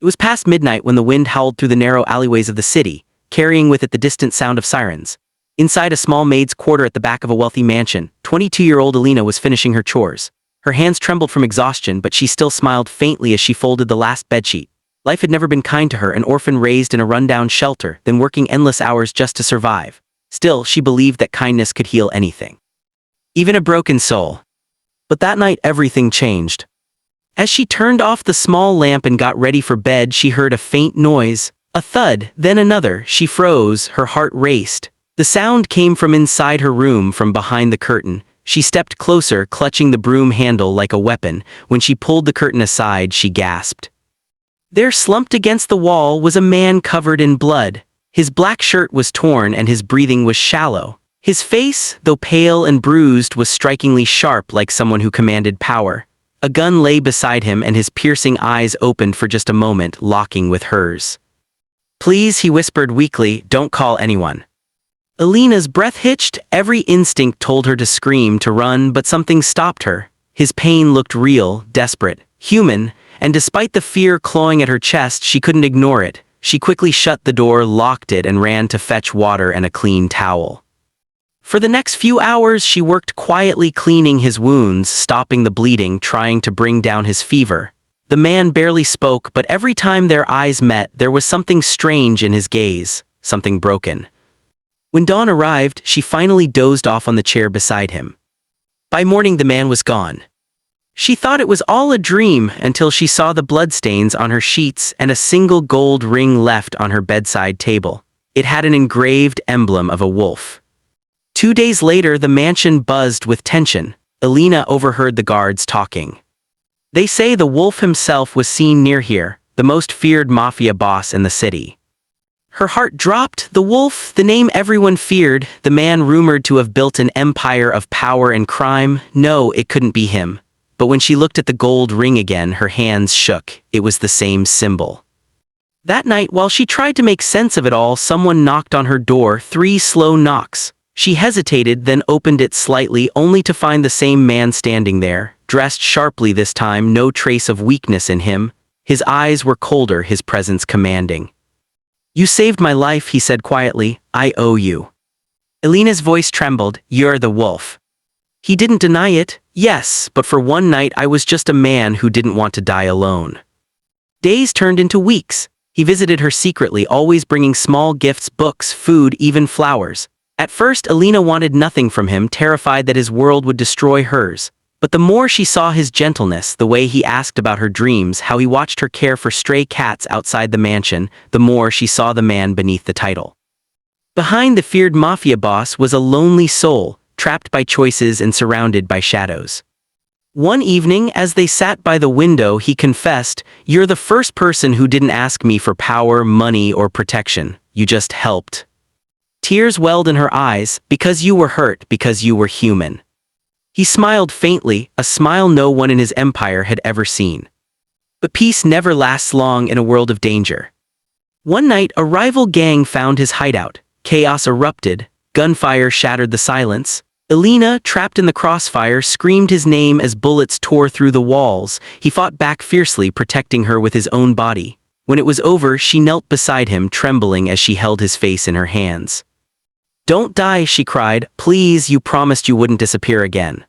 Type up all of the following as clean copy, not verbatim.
It was past midnight when the wind howled through the narrow alleyways of the city, carrying with it the distant sound of sirens. Inside a small maid's quarter at the back of a wealthy mansion, 22-year-old Elena was finishing her chores. Her hands trembled from exhaustion, but she still smiled faintly as she folded the last bedsheet. Life had never been kind to her, an orphan raised in a rundown shelter, then working endless hours just to survive. Still, she believed that kindness could heal anything, even a broken soul. But that night everything changed. As she turned off the small lamp and got ready for bed, she heard a faint noise, a thud, then another. She froze, her heart raced. The sound came from inside her room, from behind the curtain. She stepped closer, clutching the broom handle like a weapon. When she pulled the curtain aside, she gasped. There, slumped against the wall, was a man covered in blood. His black shirt was torn and his breathing was shallow. His face, though pale and bruised, was strikingly sharp, like someone who commanded power. A gun lay beside him and his piercing eyes opened for just a moment, locking with hers. "Please," he whispered weakly, "don't call anyone." Elena's breath hitched. Every instinct told her to scream, to run, but something stopped her. His pain looked real, desperate, human, and despite the fear clawing at her chest, she couldn't ignore it. She quickly shut the door, locked it, and ran to fetch water and a clean towel. For the next few hours, she worked quietly, cleaning his wounds, stopping the bleeding, trying to bring down his fever. The man barely spoke, but every time their eyes met, there was something strange in his gaze, something broken. When dawn arrived, she finally dozed off on the chair beside him. By morning, the man was gone. She thought it was all a dream until she saw the bloodstains on her sheets and a single gold ring left on her bedside table. It had an engraved emblem of a wolf. 2 days later, the mansion buzzed with tension. Elena overheard the guards talking. "They say the wolf himself was seen near here, the most feared mafia boss in the city." Her heart dropped. The wolf, the name everyone feared, the man rumored to have built an empire of power and crime. No, it couldn't be him. But when she looked at the gold ring again, her hands shook. It was the same symbol. That night, while she tried to make sense of it all, someone knocked on her door, 3 slow knocks. She hesitated, then opened it slightly, only to find the same man standing there, dressed sharply this time, no trace of weakness in him. His eyes were colder, his presence commanding. "You saved my life," he said quietly. "I owe you." Elena's voice trembled. "You're the wolf." He didn't deny it. "Yes, but for one night I was just a man who didn't want to die alone." Days turned into weeks. He visited her secretly, always bringing small gifts, books, food, even flowers. At first, Elena wanted nothing from him, terrified that his world would destroy hers. But the more she saw his gentleness, the way he asked about her dreams, how he watched her care for stray cats outside the mansion, the more she saw the man beneath the title. Behind the feared mafia boss was a lonely soul, trapped by choices and surrounded by shadows. One evening, as they sat by the window, he confessed, "You're the first person who didn't ask me for power, money, or protection. You just helped." Tears welled in her eyes, because you were hurt, because you were human. He smiled faintly, a smile no one in his empire had ever seen. But peace never lasts long in a world of danger. One night, a rival gang found his hideout. Chaos erupted. Gunfire shattered the silence. Elena, trapped in the crossfire, screamed his name as bullets tore through the walls. He fought back fiercely, protecting her with his own body. When it was over, she knelt beside him, trembling as she held his face in her hands. "Don't die," she cried. "Please, you promised you wouldn't disappear again."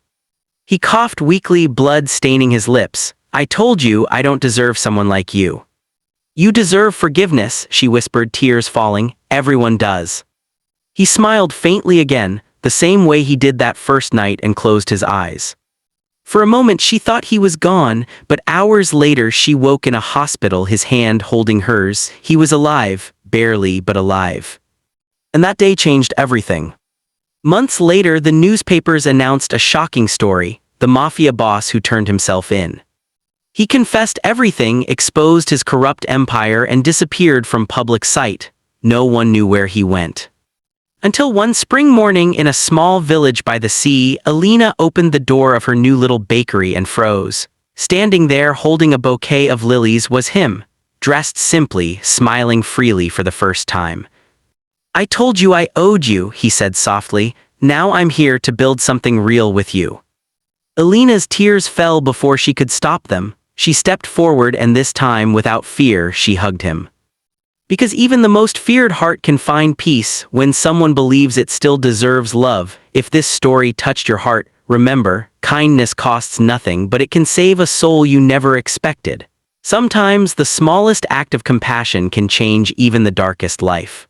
He coughed weakly, blood staining his lips. "I told you I don't deserve someone like you." "You deserve forgiveness," she whispered, tears falling. "Everyone does." He smiled faintly again, the same way he did that first night, and closed his eyes. For a moment she thought he was gone, but hours later she woke in a hospital, his hand holding hers. He was alive, barely, but alive. And that day changed everything. Months later, the newspapers announced a shocking story: the mafia boss who turned himself in. He confessed everything, exposed his corrupt empire, and disappeared from public sight. No one knew where he went. Until one spring morning in a small village by the sea, Elena opened the door of her new little bakery and froze. Standing there, holding a bouquet of lilies, was him, dressed simply, smiling freely for the first time. "I told you I owed you," he said softly. "Now I'm here to build something real with you." Elena's tears fell before she could stop them. She stepped forward and this time, without fear, she hugged him. Because even the most feared heart can find peace when someone believes it still deserves love. If this story touched your heart, remember, kindness costs nothing, but it can save a soul you never expected. Sometimes the smallest act of compassion can change even the darkest life.